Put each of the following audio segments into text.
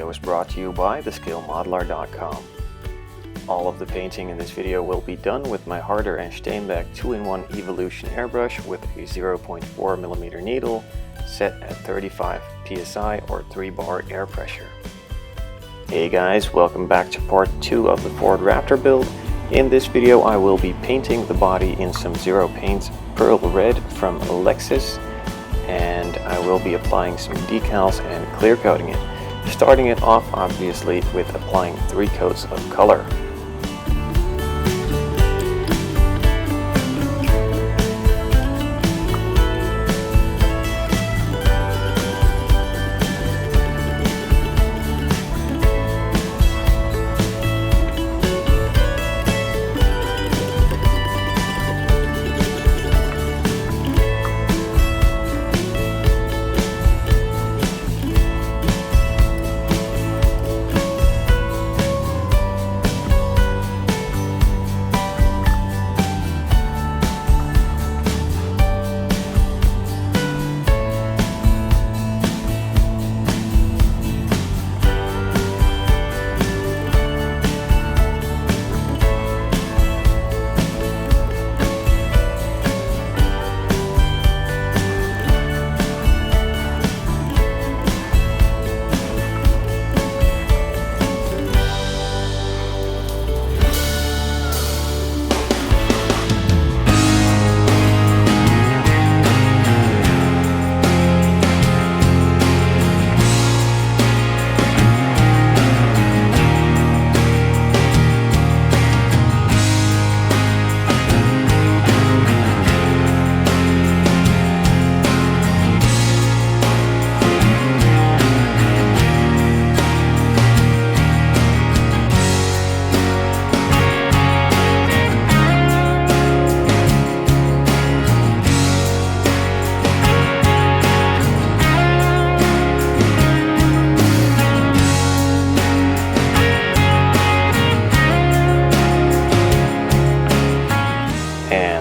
video is brought to you by theskillmodeler.com. All of the painting in this video will be done with my Harder and Steenbeck 2-in-1 Evolution airbrush with a 0.4mm needle set at 35 psi or 3-bar air pressure. Hey guys, welcome back to part 2 of the Ford Raptor build. In this video I will be painting the body in some Zero Paint Pearl Red from Lexus, and I will be applying some decals and clear coating it. Starting it off obviously with applying 3 coats of color.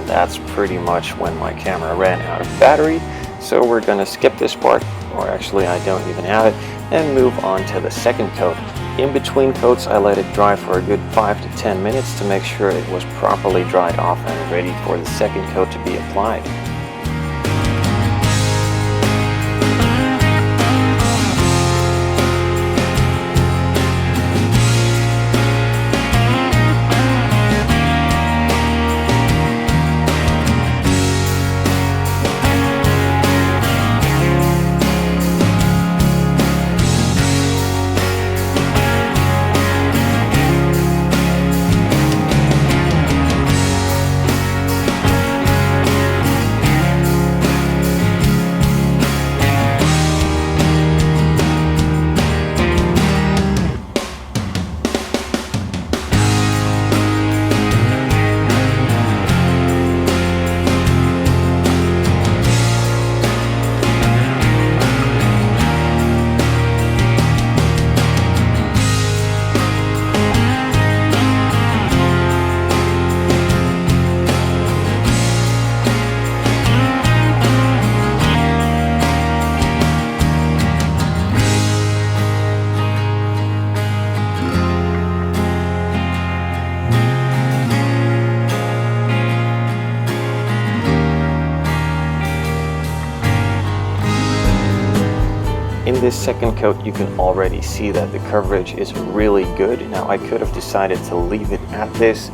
That's pretty much when my camera ran out of battery, so we're going to skip this part, or actually I don't even have it, and move on to the second coat. In between coats I let it dry for a good 5 to 10 minutes to make sure it was properly dried off and ready for the second coat to be applied. In this second coat you can already see that the coverage is really good. Now I could have decided to leave it at this,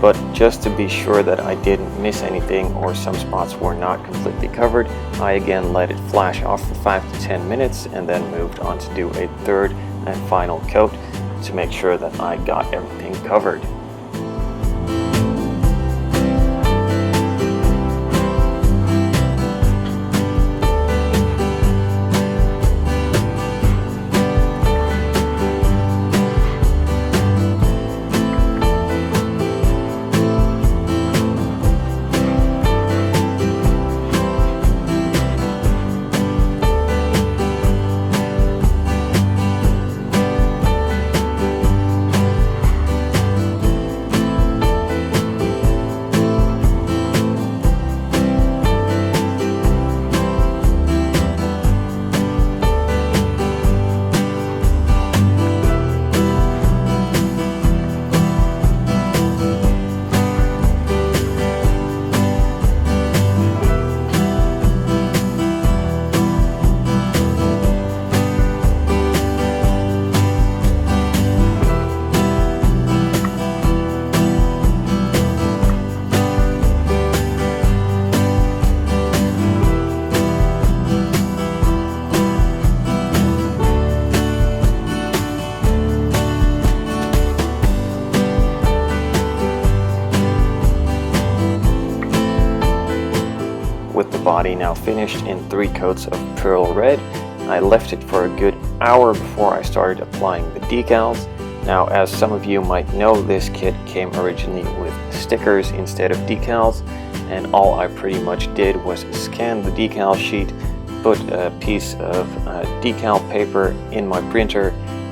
but just to be sure that I didn't miss anything or some spots were not completely covered, I again let it flash off for 5 to 10 minutes and then moved on to do a third and final coat to make sure that I got everything covered. With the body now finished in 3 coats of pearl red, I left it for a good hour before I started applying the decals. Now, as some of you might know, this kit came originally with stickers instead of decals, and all I pretty much did was scan the decal sheet, put a piece of decal paper in my printer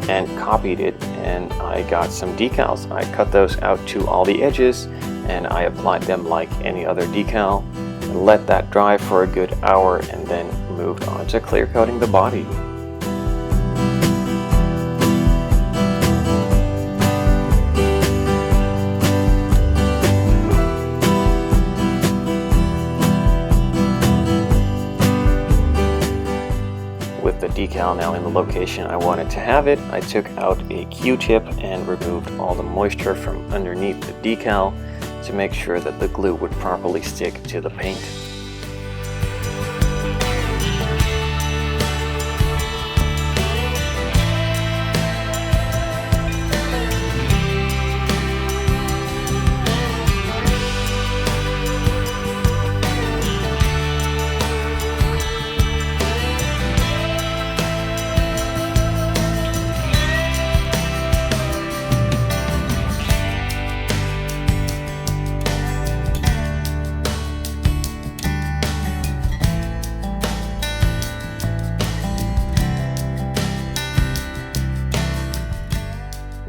and copied it, and I got some decals. I cut those out to all the edges and I applied them like any other decal, and let that dry for a good hour, and then moved on to clear coating the body. With the decal now in the location I wanted to have it, I took out a Q-tip and removed all the moisture from underneath the decal to make sure that the glue would properly stick to the paint.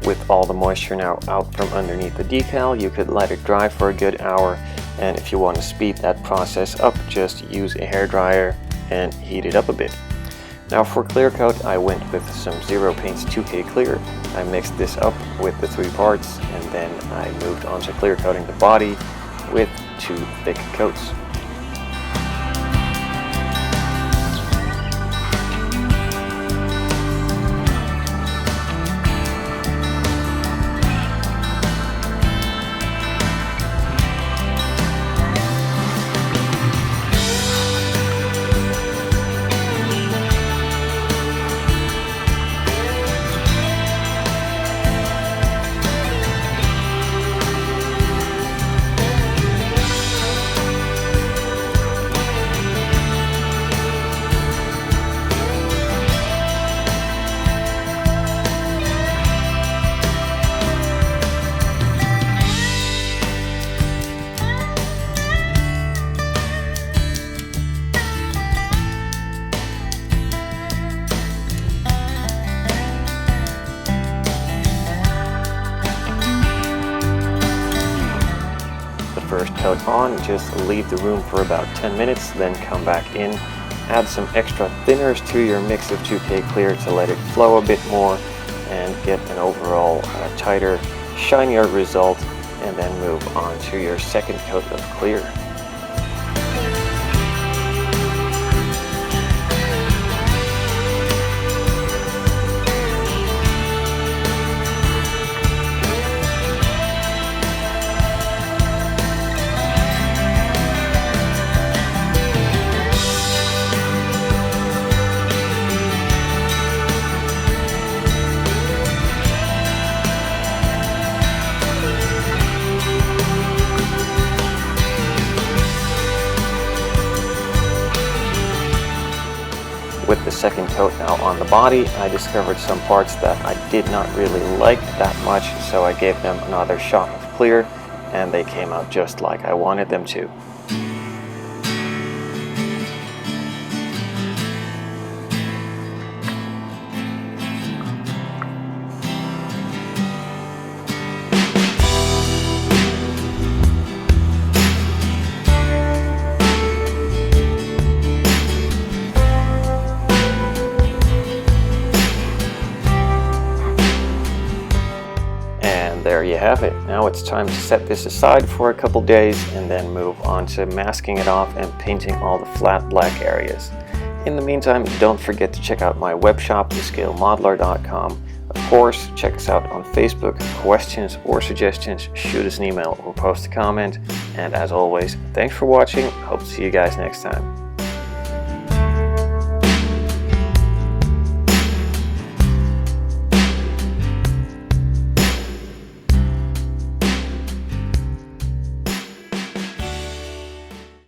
With all the moisture now out from underneath the decal, you could let it dry for a good hour, and if you want to speed that process up, just use a hairdryer and heat it up a bit. Now for clear coat, I went with some Zero Paints 2K Clear. I mixed this up with the 3 parts, and then I moved on to clear coating the body with 2 thick coats. First coat on, just leave the room for about 10 minutes, then come back in, add some extra thinners to your mix of 2K Clear to let it flow a bit more and get an overall tighter, shinier result, and then move on to your second coat of clear. With the second coat now on the body, I discovered some parts that I did not really like that much, so I gave them another shot of clear, and they came out just like I wanted them to. There you have it. Now it's time to set this aside for a couple days and then move on to masking it off and painting all the flat black areas. In the meantime, don't forget to check out my web shop, thescalemodeler.com. Of course, check us out on Facebook. Questions or suggestions, shoot us an email or post a comment. And as always, thanks for watching. Hope to see you guys next time.